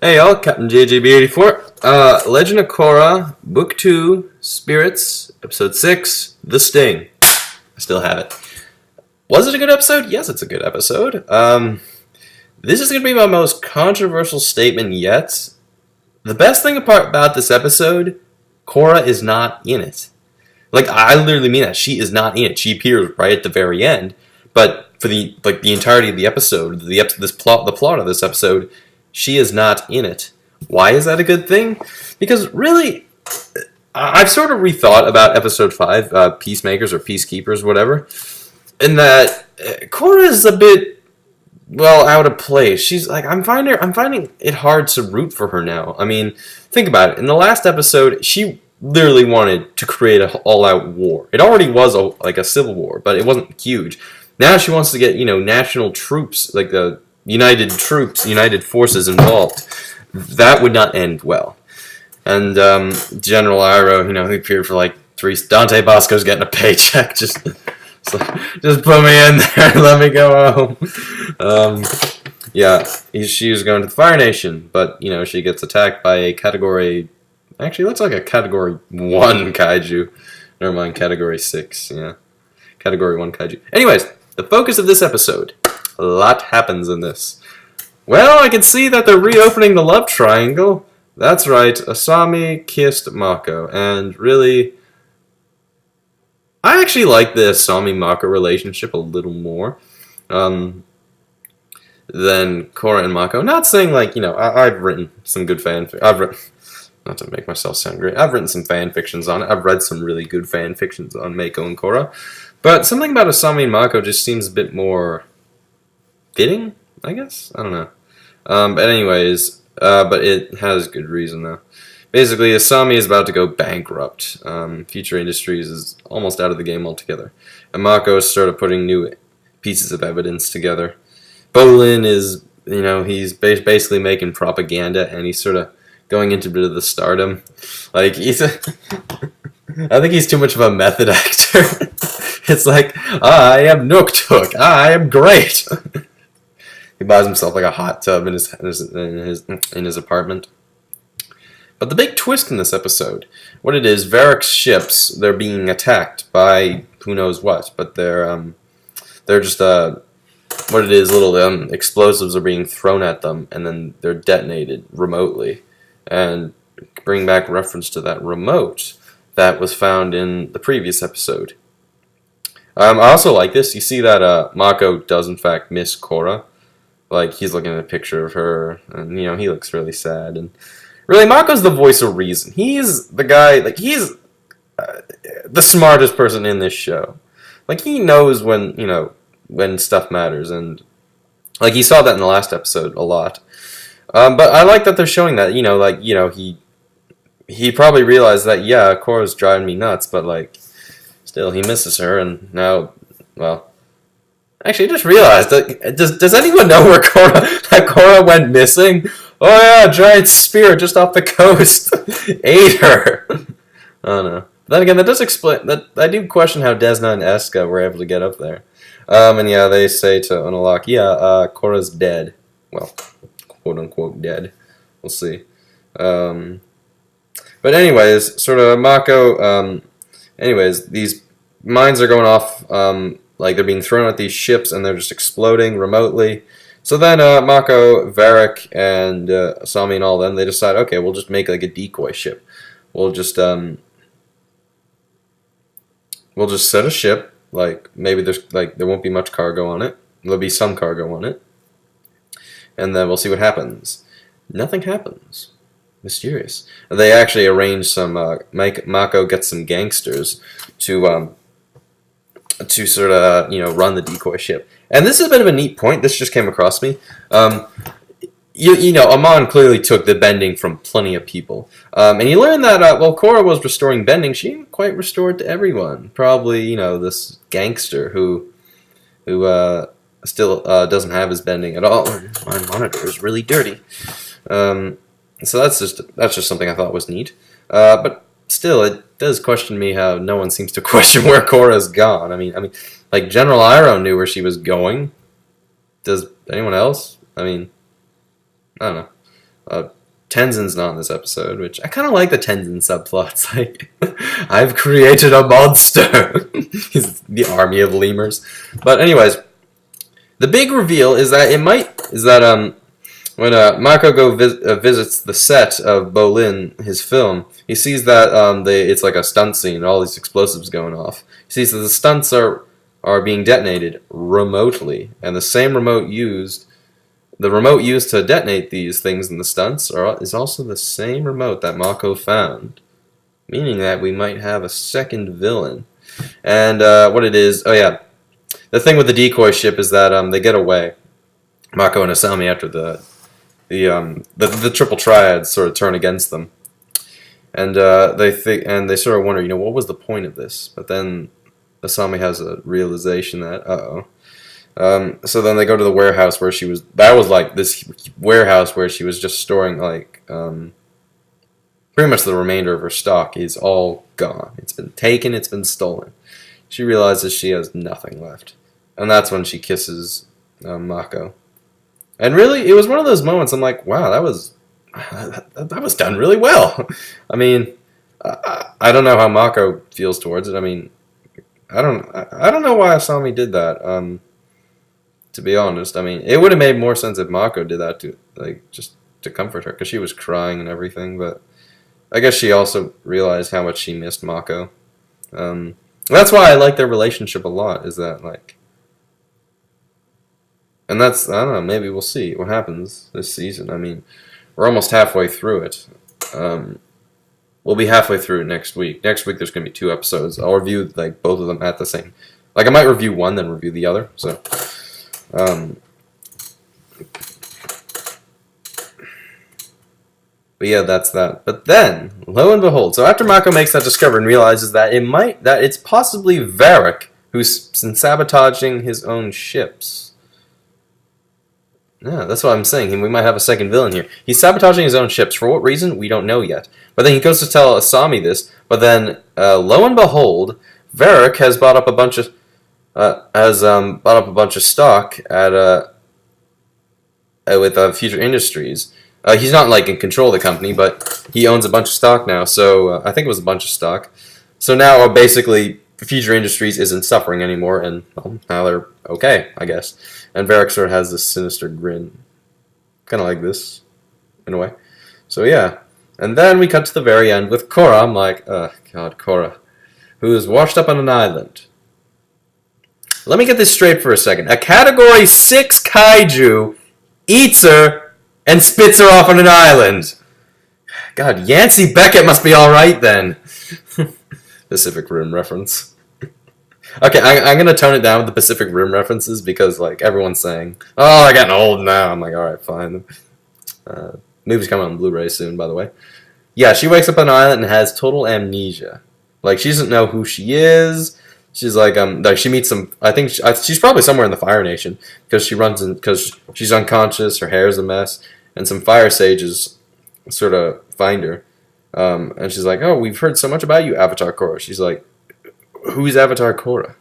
Hey y'all, Captain JJB84. Legend of Korra, Book 2, Spirits, Episode 6, The Sting. I still have it. Was it a good episode? Yes, it's a good episode. This is going to be my most controversial statement yet. The best thing about this episode, Korra is not in it. Like, I literally mean that. She is not in it. She appears right at the very end, but for the entirety of the episode, the plot of this episode, she is not in it. Why is that a good thing? Because really, I've sort of rethought about episode 5, Peacemakers or Peacekeepers, whatever, in that Korra is a bit, well, out of place. She's like, I'm finding it hard to root for her now. I mean, think about it. In the last episode, she literally wanted to create an all-out war. It already was a civil war, but it wasn't huge. Now she wants to get, national troops, like the United troops, United forces involved. That would not end well. And General Iroh, he appeared for like 3. Dante Bosco's getting a paycheck. Just put me in there and let me go home. Yeah, she was going to the Fire Nation, but she gets attacked by a category. Actually, it looks like a category 1 kaiju. Never mind, category 6. Yeah, category 1 kaiju. Anyways, the focus of this episode. A lot happens in this. Well, I can see that they're reopening the love triangle. That's right, Asami kissed Mako, and really, I actually like the Asami-Mako relationship a little more than Korra and Mako. Not saying I've written some good not to make myself sound great, I've written some fan fictions on it. I've read some really good fan fictions on Mako and Korra, but something about Asami and Mako just seems a bit more fitting, I guess? I don't know. But anyways, but it has good reason, though. Basically, Asami is about to go bankrupt. Future Industries is almost out of the game altogether. And Mako is sort of putting new pieces of evidence together. Bolin is, he's basically making propaganda, and he's sort of going into a bit of the stardom. Like, I think he's too much of a method actor. It's like, I am Nook Took. I am great. He buys himself like a hot tub in his apartment. But the big twist in this episode, what it is, Varric's ships, they're being attacked by who knows what, but they're just what it is, little explosives are being thrown at them, and then they're detonated remotely, and bring back reference to that remote that was found in the previous episode. I also like this. You see that Mako does in fact miss Korra. Like, he's looking at a picture of her, and, he looks really sad. And really, Mako's the voice of reason. He's the guy, he's the smartest person in this show. Like, he knows when stuff matters, and, he saw that in the last episode a lot. But I like that they're showing that, he probably realized that, yeah, Korra's driving me nuts, but, still, he misses her, and now, well... Actually, I just realized that. Does anyone know where Korra went missing? Oh yeah, a giant spear just off the coast ate her. I don't know. Then again, that does explain that. I do question how Desna and Eska were able to get up there. And yeah, they say to Unalak, yeah, Korra's dead. Well, quote unquote dead. We'll see. But anyways, sort of Mako. Anyways, these mines are going off. They're being thrown at these ships, and they're just exploding remotely. So then Mako, Varric, and Asami and all them, they decide, okay, we'll just make a decoy ship. We'll just set a ship. Maybe there won't be much cargo on it. There'll be some cargo on it, and then we'll see what happens. Nothing happens. Mysterious. They actually arrange some. Mako gets some gangsters to sort of, run the decoy ship. And this is a bit of a neat point. This just came across me. Amon clearly took the bending from plenty of people. And you learn that, while Korra was restoring bending, she didn't quite restore it to everyone. Probably, this gangster who still doesn't have his bending at all. My monitor is really dirty. So that's just something I thought was neat. But still, it does question me how no one seems to question where Korra's gone. I mean, General Iroh knew where she was going. Does anyone else? I don't know. Tenzin's not in this episode, which I kind of like the Tenzin subplots. Like, I've created a monster. He's the army of lemurs. But anyways, the big reveal is that when Mako visits the set of Bolin, his film, he sees that it's like a stunt scene and all these explosives going off. He sees that the stunts are being detonated remotely, and the same remote used to detonate these things in the stunts is also the same remote that Mako found, meaning that we might have a second villain. And what it is, oh yeah, the thing with the decoy ship is that they get away, Mako and Asami, after the triple triad sort of turn against them, and they sort of wonder, what was the point of this? But then Asami has a realization that so then they go to the warehouse where she was. That was like this warehouse where she was just storing like pretty much the remainder of her stock is all gone. It's been taken. It's been stolen. She realizes she has nothing left, and that's when she kisses Mako. And really, it was one of those moments. I'm like, wow, that was done really well. I mean, I don't know how Mako feels towards it. I mean, I don't know why Asami did that. To be honest, I mean, it would have made more sense if Mako did that just to comfort her, because she was crying and everything. But I guess she also realized how much she missed Mako. That's why I like their relationship a lot. Is that like. And that's, I don't know, maybe we'll see what happens this season. I mean, we're almost halfway through it. We'll be halfway through it next week. Next week there's going to be 2 episodes. I'll review like both of them at the same. Like I might review one, then review the other. So, but yeah, that's that. But then, lo and behold, so after Mako makes that discovery and realizes that it's possibly Varric who's been sabotaging his own ships. Yeah, that's what I'm saying. We might have a second villain here. He's sabotaging his own ships. For what reason? We don't know yet. But then he goes to tell Asami this. But then, lo and behold, Varric has bought up a bunch of stock at with Future Industries. He's not like in control of the company, but he owns a bunch of stock now. So I think it was a bunch of stock. So now basically Future Industries isn't suffering anymore, and now they're okay, I guess. And Varric sort of has this sinister grin. Kind of like this, in a way. So yeah. And then we cut to the very end with Korra. I'm like, oh god, Korra. Who is washed up on an island. Let me get this straight for a second. A Category 6 kaiju eats her and spits her off on an island. God, Yancey Beckett must be alright then. Pacific Rim reference. Okay, I'm going to tone it down with the Pacific Rim references because, like, everyone's saying, oh, I'm getting old now. I'm like, alright, fine. Movie's coming on Blu-ray soon, by the way. Yeah, she wakes up on an island and has total amnesia. Like, she doesn't know who she is. She's like she meets some, I think, she's probably somewhere in the Fire Nation because because she's unconscious, her hair's a mess, and some fire sages sort of find her. And she's like, oh, we've heard so much about you, Avatar Korra. She's like, who's Avatar Korra?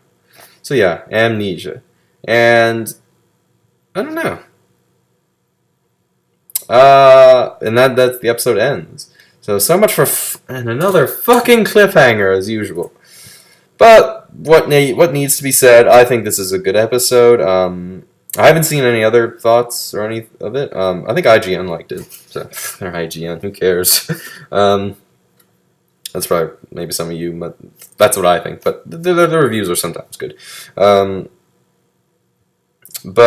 So yeah, amnesia. And I don't know. And that's the episode ends. So much for and another fucking cliffhanger as usual. But what needs to be said, I think this is a good episode. I haven't seen any other thoughts or any of it. I think IGN liked it. So they're IGN, who cares? That's probably maybe some of you, but that's what I think. But the reviews are sometimes good. But I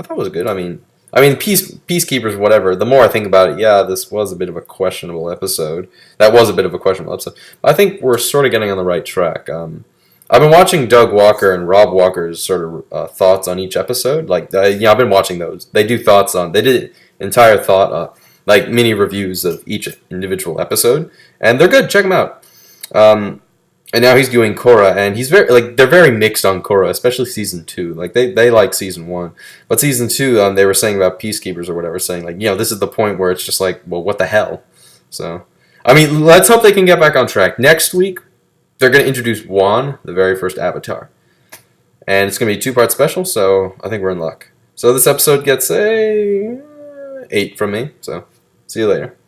thought it was good. I mean, Peacekeepers, whatever. The more I think about it, yeah, this was a bit of a questionable episode. That was a bit of a questionable episode. I think we're sort of getting on the right track. I've been watching Doug Walker and Rob Walker's sort of thoughts on each episode. Like, I've been watching those. They do thoughts on. They did entire thought, like mini reviews of each individual episode, and they're good. Check them out. And now he's doing Korra, and he's they're very mixed on Korra, especially season 2. Like they like season 1, but season 2, they were saying about Peacekeepers or whatever, saying like, this is the point where it's just like, well, what the hell? So, I mean, let's hope they can get back on track. Next week, they're going to introduce Wan, the very first Avatar, and it's going to be a 2-part special. So I think we're in luck. So this episode gets a 8 from me. So, see you later.